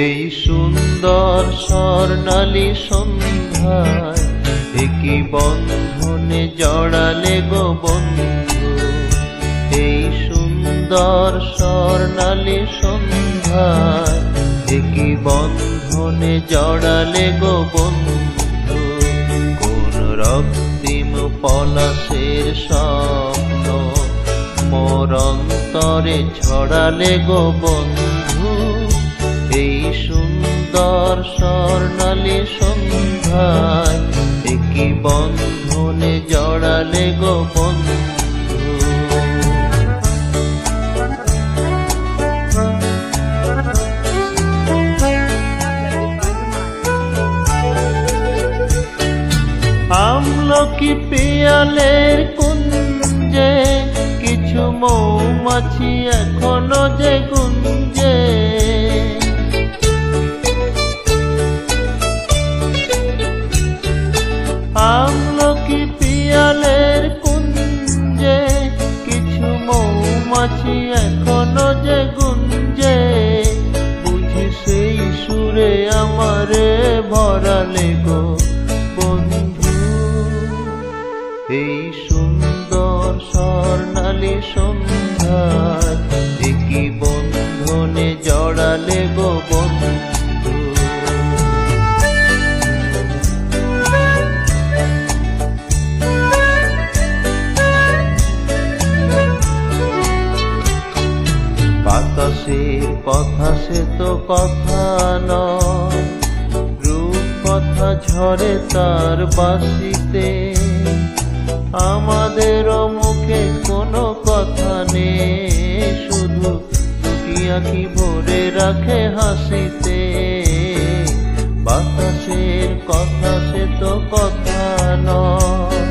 এই সুন্দর স্বর্ণালী সন্ধ্যায় একই বন্ধনে জড়ালে গো বন্ধু। এই সুন্দর স্বর্ণালী সন্ধ্যায় একই বন্ধনে জড়ালে গো বন্ধু। কোন রক্তিম পলাশের স্বপ্ন মোর অন্তরে ছড়ালে গো বন্ধু। এই সুন্দর স্বর্ণালী সন্ধ্যায় একই বন্ধনে জড়ালে গো বন্ধু। আমলকি পিয়ালের কুঞ্জে কিছু মৌমাছি এখনো যে গুঞ্জে। আমলকি পিয়ালের কুঞ্জে কিছু মৌমাছি এখনো যে গুঞ্জে। বুঝি সেই সুরে আমারে ভরালে গো বন্ধু। এই সুন্দর স্বর্ণালী সন্ধ্যায় একই বন্ধনে জড়ালে গো বন্ধু। বাতাসের কথা সে তো কথা নয়, রূপ কথা ঝরে তার বাঁশিতে। আমাদের মুখে কোনো কথা নেই, শুধু দুটি আঁখি ভরে রাখে হাসিতে। বাতাসের কথা সে তো কথা নয়,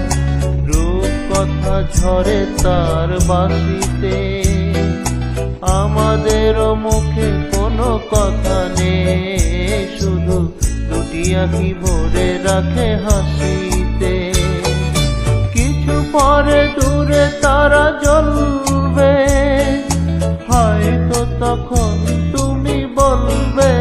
রূপ কথা ঝরে তার বাঁশিতে। আমাদের মুখে কোনো কথা নেই, শুধু দুটি আঁখি ভরে রাখে হাসিতে। কিছু পরে দূরে তারা জ্বলবে, হয়তো তখন তুমি বলবে।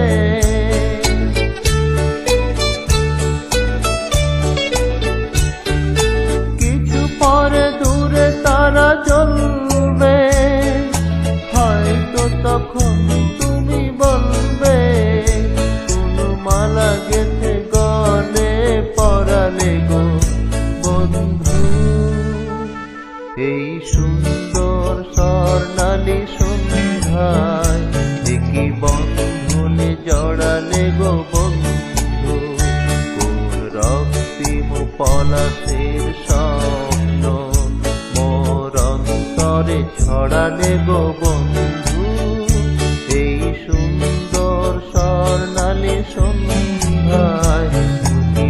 কিছু পরে দূরে তারা জ্বলবে, হয়তো তখন তুমি বলবে। কোন মালা গেথে গলে পরালে গো বন্ধু। এই সুন্দর স্বর্ণালী সন্ধ্যায় একই বন্ধনে জড়ালে গো বন্ধু। কোন রক্তিম পলাশের স্বপ্ন মোর অন্তরে ছড়ালে গো বন্ধু। এই সুন্দর স্বর্ণালী সন্ধ্যায় একই